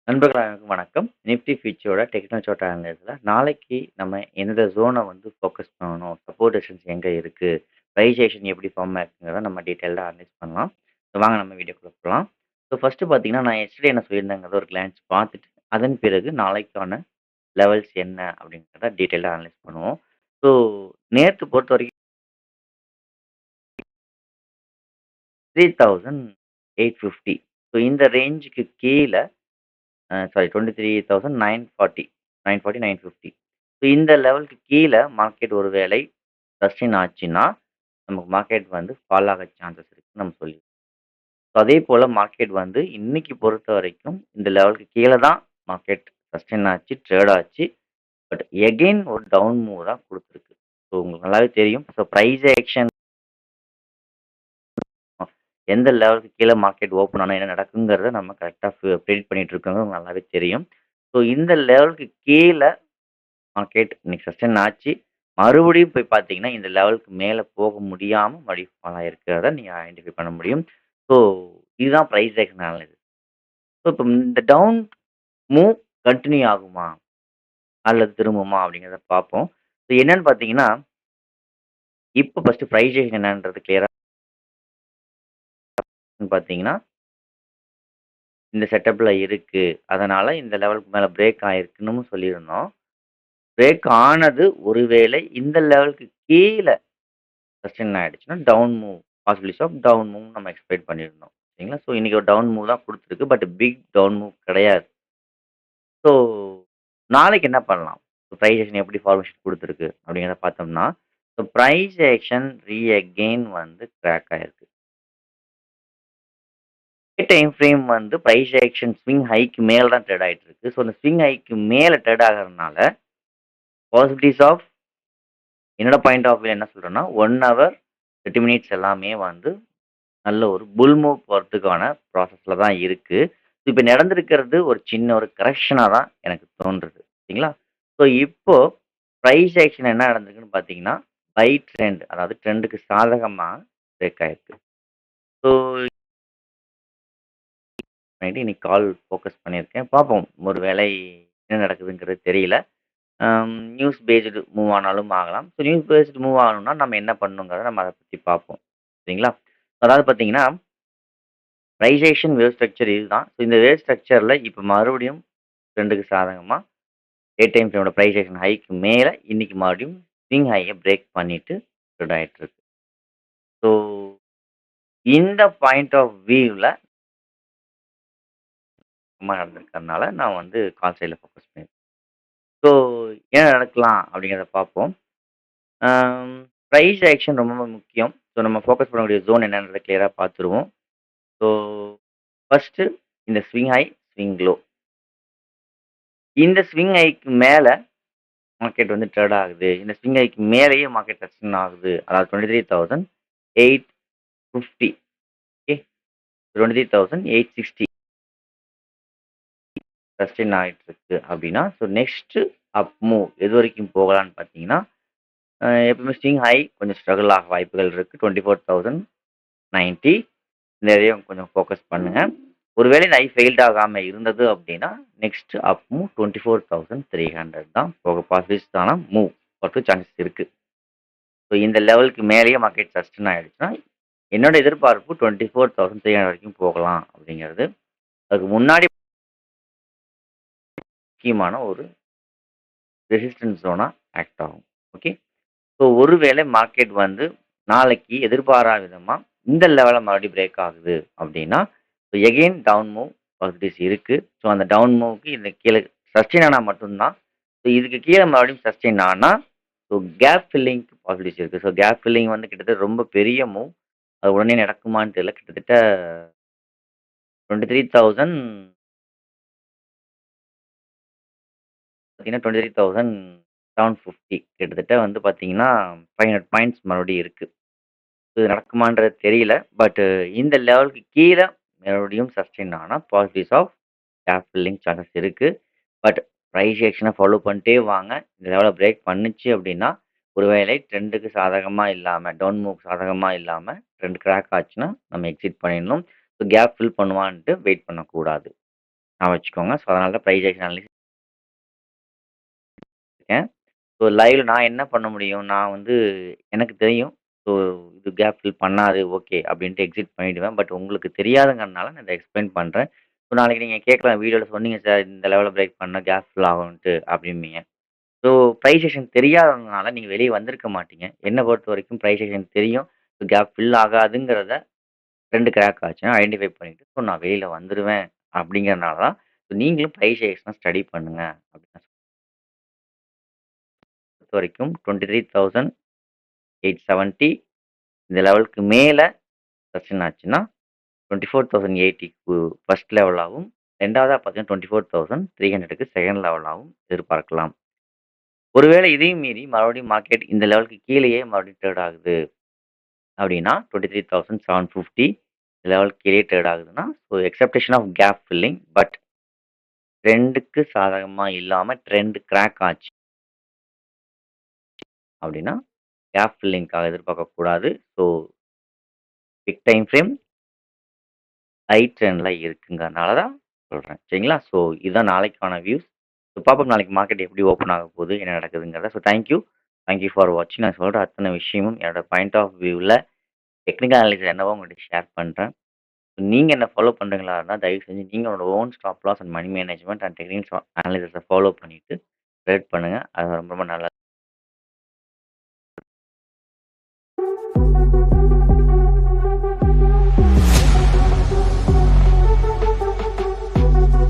நண்பர்கள் அனைவருக்கும் வணக்கம். நிஃப்டி ஃபியூச்சரோட டெக்னிக்கல் சார்ட் அனாலிசிஸ்ல நாளைக்கு நம்ம எந்த ஜோன வந்து ஃபோக்கஸ் பண்ணணும்? சப்போர்ட் ரெசிஸ்டன்ஸ் எங்க இருக்கு? பிரைஸ் ஆக்ஷன் எப்படி ஃபார்ம் ஆயிருக்குங்கிறத நம்ம டீட்டெயில்டா அனலைஸ் பண்ணலாம். ஸோ வாங்க நம்ம வீடியோக்குள்ள போலாம். ஸோ ஃபர்ஸ்ட்டு பார்த்தீங்கன்னா, நான் எஸ்டர்டே என்ன சொல்லியிருந்தேங்கிறத ஒரு கிளான்ஸ் பார்த்துட்டு, அதன் பிறகு நாளைக்கான லெவல்ஸ் என்ன அப்படிங்கிறத டீட்டெயில்டா அனலைஸ் பண்ணுவோம். ஸோ நேத்து பொறுத்தவரைக்கும் 3850. ஸோ இந்த ரேஞ்சுக்கு கீழ சாரி 23,940 940, 950. ஸோ இந்த லெவலுக்கு கீழ மார்க்கெட் ஒரு வேளை சஸ்டெயின் ஆச்சுன்னா, நமக்கு மார்க்கெட் வந்து ஃபால் ஆக சான்சஸ் இருக்குன்னு நம்ம சொல்லி ஸோ அதேபோல மார்க்கெட் வந்து இன்னைக்கு பொறுத்தவரைக்கும் இந்த லெவலுக்கு கீழ தான் மார்க்கெட் சஸ்டெயின் ஆச்சு, ட்ரேட் ஆச்சு. பட் எகைன் ஒரு டவுன் மூவ் தான் குடுத்துருக்கு. ஸோ உங்களுக்கு நல்லாவே தெரியும். ஸோ பிரைஸ் ஆக்ஷன் எந்த லெவலுக்கு கீழ மார்க்கெட் ஓப்பன் ஆனா என்ன நடக்குங்கிறத நம்ம கரெக்ட்டா ப்ரெடிக்ட் பண்ணிட்டு இருக்கோங்கிறது நல்லாவே தெரியும். ஸோ இந்த லெவலுக்கு கீழ மார்க்கெட் இன்னைக்கு சஸ்டெயின் ஆச்சு. மறுபடியும் போய் பார்த்தீங்கன்னா, இந்த லெவலுக்கு மேல போக முடியாம மறுபடியும் ஃபால் ஆயிருக்கிறத நீங்க ஐடென்டிஃபை பண்ண முடியும். ஸோ இதுதான் பிரைஸ் ஆக்ஷன் அனாலிசிஸ். ஸோ இப்ப இந்த டவுன் மூவ் கன்டின்யூ ஆகுமா? அல்லது திரும்புமா? அப்படிங்கிறத பார்ப்போம். ஸோ என்னன்னு பார்த்தீங்கன்னா, இப்ப ஃபர்ஸ்ட் பிரைஸ் ஆக்ஷன் என்னன்றது கிளியரா பார்த்தீங்கன்னா, இந்த செட்டப்ல இருக்கு. அதனால இந்த லெவலுக்கு மேல பிரேக் ஆயிருக்குன்னு சொல்லியிருந்தோம். பிரேக் ஆனது ஒருவேளை இந்த லெவலுக்கு கீழ சஸ்டெயின் ஆயிடுச்சுன்னா, down move possibilities of down move நம்ம எக்ஸ்பெக்ட் பண்ணியிருந்தோம். சரிங்களா? ஸோ இன்னைக்கு ஒரு டவுன் மூவ் தான் குடுத்துருக்கு. பட் பிக் டவுன் மூவ் கிடையாது. ஸோ நாளைக்கு என்ன பண்ணலாம்? பிரைஸ் ஆக்ஷன் எப்படி ஃபார்மேஷன் குடுத்துருக்கு அப்படிங்கிறத பார்த்தோம்னா, ஸோ பிரைஸ் ஆக்ஷன் அகெயின் வந்து கிராக் ஆயிருக்கு. டைம் ஃப்ரேம் வந்து பிரைஸ் ஆக்ஷன் ஸ்விங் ஹைக்கு மேல தான் ட்ரேட் ஆயிட்டு இருக்கு. ஸோ அந்த ஸ்விங் ஹைக்கு மேல ட்ரேட் ஆகுறதுனால பாசிபிலிட்டிஸ் ஆஃப் என்னோட பாயிண்ட் ஆஃப் வியூ என்ன சொல்றேன்னா, 1 ஹவர் 30 மினிட்ஸ் எல்லாமே வந்து நல்ல ஒரு புல் மூவ் போறதுக்கான ப்ராசஸ்ல தான் இருக்கு. இப்ப நடந்திருக்கிறது ஒரு சின்ன ஒரு கரெக்ஷனா தான் எனக்கு தோன்றுது. சரிங்களா? ஸோ இப்போ பிரைஸ் ஆக்ஷன் என்ன நடந்திருக்குன்னு பார்த்தீங்கன்னா, பை ட்ரெண்ட் அதாவது ட்ரெண்டுக்கு சாதகமா பிரேக் ஆயிருக்கு. ஸோ நைட்டு இன்னைக்கு கால் ஃபோக்கஸ் பண்ணியிருக்கேன். பார்ப்போம். ஒரு வேளை என்ன நடக்குதுங்கிறது தெரியல. நியூஸ் பேஸ்டு மூவ் ஆனாலும் ஆகலாம். ஸோ நியூஸ் பேஸ்டு மூவ் ஆகணும்னா நம்ம என்ன பண்ணணுங்கிறத நம்ம அத பத்தி பார்ப்போம். சரிங்களா? அதாவது பார்த்தீங்கன்னா பிரைசேஷன் வேவ் ஸ்ட்ரக்சர் இதுதான். ஸோ இந்த வேவ் ஸ்ட்ரக்சர்ல இப்ப மறுபடியும் ட்ரெண்டுக்கு சாதகமா டே டைம் ஃப்ரேமோட பிரைசேஷன் ஹைக்கு மேல இன்னைக்கு மறுபடியும் ஸ்விங் ஹைய பிரேக் பண்ணிட்டு ட்ரேட் ஆயிட்டு இருக்கு. ஸோ இந்த பாயிண்ட் ஆஃப் வியூல நடந்திருக்கிறதுனால நான் வந்து கால் சைட்ல ஃபோக்கஸ் பண்ணியிருக்கேன். ஸோ என்ன நடக்கலாம் அப்படிங்கிறத பார்ப்போம். பிரைஸ் ஆக்ஷன் ரொம்ப முக்கியம். ஸோ நம்ம ஃபோக்கஸ் பண்ணக்கூடிய ஜோன் என்னன்றத கிளியரா பார்த்துருவோம். ஸோ ஃபர்ஸ்ட்டு இந்த ஸ்விங் ஹை, ஸ்விங் லோ. இந்த ஸ்விங் ஹைக்கு மேல மார்க்கெட் வந்து ட்ரேட் ஆகுது. இந்த ஸ்விங் ஹைக்கு மேலேயே மார்க்கெட் சஸ்டெயின் ஆகுது. அதாவது 23,850 ஓகே. 23,860 சஸ்டெயின் ஆயிட்டு இருக்கு அப்படின்னா, ஸோ நெக்ஸ்ட் அப் மூவ் எது வரைக்கும் போகலான்னு பார்த்தீங்கன்னா, எப்பவுமே ஸ்விங் ஹை கொஞ்சம் ஸ்ட்ரகிள் ஆக வாய்ப்புகள் இருக்கு. 24,090 இந்த ஏரியாவும் கொஞ்சம் ஃபோக்கஸ் பண்ணுங்க. ஒருவேளை இந்த ஹை ஃபெயில்ட் ஆகாம இருந்தது அப்படின்னா, நெக்ஸ்ட் அப் மூவ் 24,300 தான் போக பாசிபிலிட்டிஸான மூவ் வரதுக்கு சான்சஸ் இருக்கு. ஸோ இந்த லெவலுக்கு மேலேயே மார்க்கெட் சஸ்டெயின் ஆயிடுச்சுன்னா, என்னோட எதிர்பார்ப்பு 24,300 வரைக்கும் போகலாம் அப்படிங்கிறது. அதுக்கு முன்னாடி முக்கியமான ஒரு ரெசிஸ்டன்ஸ் ஜோனா ஆக்ட் ஆகும். ஓகே. ஸோ ஒருவேளை மார்க்கெட் வந்து நாளைக்கு எதிர்பாராத விதமா இந்த லெவல மறுபடியும் பிரேக் ஆகுது அப்படின்னா, so again down move possibilities இருக்கு. ஸோ அந்த டவுன் மூவ்க்கு இந்த கீழ சஸ்டெயின் ஆனா மட்டும் தான். ஸோ இதுக்கு கீழ மறுபடியும் சஸ்டெயின் ஆனா, ஸோ கேப் ஃபில்லிங்க்கு பாசிபிலிட்டிஸ் இருக்கு. ஸோ கேப் ஃபில்லிங் வந்து கிட்டத்தட்ட ரொம்ப பெரிய மூவ். அது உடனே நடக்குமான்னு தெரியல. கிட்டத்தட்ட 23,000 பார்த்தீங்கன்னா 23,750 கிட்டத்தட்ட வந்து பார்த்தீங்கன்னா, 500 பாயிண்ட்ஸ் மறுபடியும் இருக்கு. இது நடக்குமான்றது தெரியல. பட் இந்த லெவலுக்கு கீழ மறுபடியும் சஸ்டெயின் ஆனா possibilities of gap filling chances இருக்கு. பட் பிரைஸ் ஆக்ஷன ஃபாலோ பண்ணிட்டே வாங்க. இந்த லெவல பிரேக் பண்ணுச்சு அப்படின்னா, ஒருவேளை ட்ரெண்டுக்கு சாதகமா இல்லாம, டவுன் மூவ்க்கு சாதகமா இல்லாம ட்ரெண்ட் கிராக் ஆச்சுன்னா, நம்ம எக்ஸிட் பண்ணிடணும். ஸோ கேப் ஃபில் பண்ணுவான்ட்டு வெயிட் பண்ணக்கூடாது. ஞாபகம் வச்சுக்கோங்க. ஸோ, அதனால தான் பிரைஸ் ஆக்ஷன் அனலைசிஸ் இருக்கேன். ஸோ, லைவ்ல நான் என்ன பண்ண முடியும்? நான் வந்து எனக்கு தெரியும். ஸோ, இது கேப் ஃபில் பண்ணாது ஓகே அப்டின்ட்டு எக்ஸிட் பண்ணிடுவேன். பட் உங்களுக்கு தெரியாதுங்கிறனால நான் இத எக்ஸ்பிளைன் பண்றேன். ஸோ, நாளைக்கு நீங்க கேட்கலாம் வீடியோல சொன்னீங்க சார் இந்த லெவல்ல பிரேக் பண்ணா கேப் ஃபில் ஆகும்ன்ட்டு அப்டிம்பீங்க. ஸோ, பிரைஸ் ஆக்ஷன் தெரியாததுனால நீங்க வெளிய வந்திருக்க மாட்டீங்க. என்ன பொறுத்தவரைக்கும் பிரைஸ் ஆக்ஷன் தெரியும். கேப் ஃபில் ஆகாதுங்கிறத 2 கிராக் ஆச்சுன்னா ஐடென்டிஃபை பண்ணிட்டு, ஸோ நான் வெளில வந்துருவேன் அப்படிங்கிறனால தான், நீங்களும் பிரைஸ் ஆக்ஷன ஸ்டடி பண்ணுங்க அப்படின்னு நான் பொறுத்தவரைக்கும் 23,870 இந்த லெவலுக்கு மேல சஸ்டெயின் ஆச்சுன்னா, 24,080க்கு ஃபர்ஸ்ட் லெவலாவும், 2வதா பார்த்தீங்கன்னா 24,300க்கு செகண்ட் லெவலாவும் எதிர்பார்க்கலாம். ஒருவேளை இதையும் மீறி மறுபடியும் மார்க்கெட் இந்த லெவலுக்கு கீழேயே மறுபடியும் ட்ரேட் ஆகுது அப்படின்னா, 23,750 லெவலுக்கு கீழயே ட்ரேட் ஆகுதுன்னா, so expectation of gap filling but ட்ரெண்டுக்கு சாதகமா இல்லாம ட்ரெண்ட் கிராக் ஆச்சு அப்படின்னா, கேப் ஃபில்லிங்க்காக எதிர்பார்க்கக்கூடாது. So, big time frame high ட்ரெண்ட்ல இருக்குங்கிறனால தான் சொல்றேன். சரிங்களா? ஸோ, இதுதான் நாளைக்கான வியூஸ். ஸோ, பார்ப்போம் நாளைக்கு மார்க்கெட் எப்படி ஓப்பன் ஆகப் போகுது, என்ன நடக்குதுங்கிறத. ஸோ, தேங்க் யூ ஃபார் வாட்சிங். நான் சொல்ற அத்தனை விஷயமும் என்னோட பாயிண்ட் ஆஃப் வியூல டெக்னிக்கல் அனலைசிஸ் என்னவோ உங்கள்ட்ட ஷேர் பண்றேன். நீங்க என்ன ஃபாலோ பண்றீங்களா இருந்தா, தயவு செஞ்சு நீங்க உங்களோட own stop loss and money management and technical analysis follow பண்ணிட்டு ட்ரேட் பண்ணுங்க. அது ரொம்ப ரொம்ப நல்லது.